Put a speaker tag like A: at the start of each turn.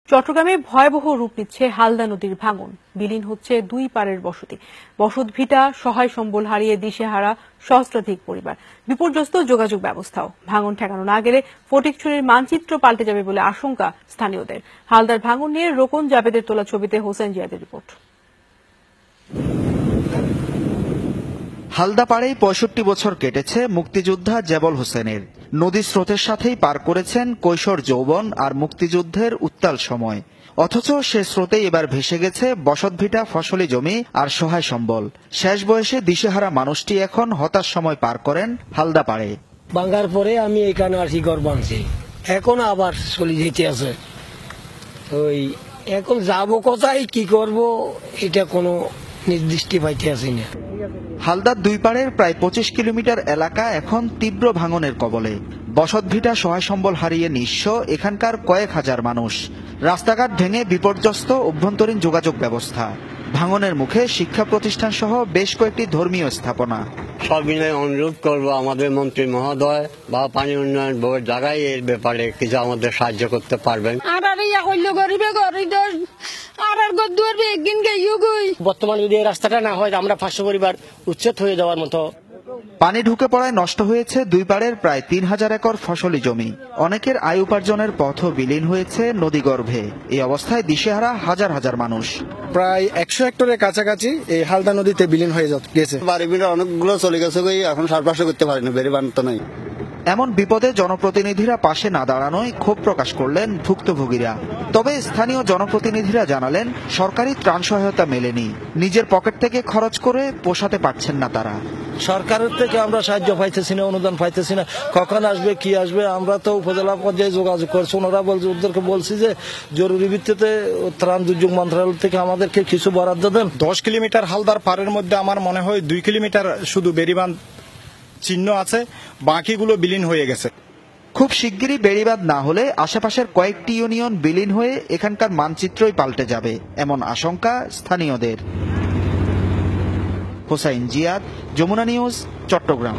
A: চট্টগ্রামে ভয়াবহ রূপ নিচ্ছে হালদা নদীর ভাঙন। বিলীন হচ্ছে দুই পারের বসতি, বসতভিটা, সহায় সম্বল হারিয়ে দিশেহারা সহস্রাধিক পরিবার। বিপর্যস্ত যোগাযোগ ব্যবস্থাও। ভাঙন ঠেকানো না গেলে ফটিকছড়ির মানচিত্র পাল্টে যাবে বলে আশঙ্কা স্থানীয়দের। হালদার ভাঙন নিয়ে রোকন জাবেদের তোলা ছবিতে হোসেন জিয়াদের রিপোর্ট।
B: হালদা পাড়েই ৬৫ বছর কেটেছে মুক্তিযোদ্ধা জেবল হোসেনের। নদী স্রোতের সাথেই পার করেছেন কৈশোর যৌবন আর মুক্তিযুদ্ধের উত্তাল সময়। অথচ সে স্রোতেই এবার ভেসে গেছে বসতভিটা, ফসলি জমি আর সহায় সম্বল। শেষ বয়সে দিশেহারা মানুষটি এখন হতাশ সময় পার করেন হালদা পাড়ে।
C: ভাঙার পরে আমি এখানে আসি, ঘর বাঁধছি, এখন আবার চলে যেতে আছে। ওই এখন যাবো কোথায়, কি করব, এটা কোনো নির্দিষ্ট পাইতে আসি না।
B: হালদার দুই পাড়ের প্রায় ২৫ কিলোমিটার এলাকা এখন তীব্র ভাঙনের কবলে। বসতভিটা, সহায় সম্বল হারিয়ে নিঃস্ব এখানকার কয়েক হাজার মানুষ। রাস্তাঘাট ভেঙে বিপর্যস্ত অভ্যন্তরীণ যোগাযোগ ব্যবস্থা। ভাঙনের মুখে শিক্ষা প্রতিষ্ঠান সহ বেশ কয়েকটি ধর্মীয় স্থাপনা।
D: সব মিলে অনুরোধ করবো আমাদের মন্ত্রী মহোদয় বা পানি উন্নয়ন বোর্ড যারাই এর ব্যাপারে কিছু আমাদের সাহায্য করতে পারবেন।
C: বর্তমানে যদি এই রাস্তাটা না হয়, আমরা ৫০০ পরিবার উচ্ছেদ হয়ে যাওয়ার মতো।
B: পানি ঢুকে পড়ায় নষ্ট হয়েছে দুই পাড়ের প্রায় ৩,০০০ একর ফসলি জমি। অনেকের আয় উপার্জনের পথও বিলীন হয়েছে নদীগর্ভে। এই অবস্থায় দিশেহারা হাজার হাজার মানুষ।
E: প্রায় ১০০ হেক্টরের কাছাকাছি এই হালদা নদীতে বিলীন হয়ে গেছে।
F: বাড়ি অনেকগুলো চলে গেছে, এখন সারপাশে করতে পারিনি, বেড়ে বানাতে নাই।
B: এমন বিপদে জনপ্রতিনিধিরা পাশে না দাঁড়ানোয় ক্ষোভ প্রকাশ করলেন ভুক্তভোগীরা। তবে স্থানীয় জনপ্রতিনিধিরা জানালেন, সরকারি ত্রাণ সহায়তা মেলেনি। নিজের পকেট থেকে খরচ করে পোষাতে পারছেন না তারা।
G: সরকারের থেকে আমরা সাহায্য পাইতেছি না, অনুদান পাইতেছি না। কখন আসবে, কি আসবে, আমরা তো উপজেলা পর্যায়ে যোগাযোগ করছি। ওনারা ওদেরকে বলছি যে জরুরি ভিত্তিতে ত্রাণ দুর্যোগ মন্ত্রণালয় থেকে আমাদেরকে কিছু বরাদ্দ দেন।
E: ১০ কিলোমিটার হালদার পাড়ের মধ্যে আমার মনে হয় ২ কিলোমিটার শুধু বেড়িবাঁধ চিহ্ন আছে, বাকিগুলো বিলীন হয়ে গেছে।
B: খুব শিগগিরই বেড়িবাঁধ না হলে আশেপাশের কয়েকটি ইউনিয়ন বিলীন হয়ে এখানকার মানচিত্রই পাল্টে যাবে, এমন আশঙ্কা স্থানীয়দের। হোসাইন জিয়াদ, যমুনা নিউজ, চট্টগ্রাম।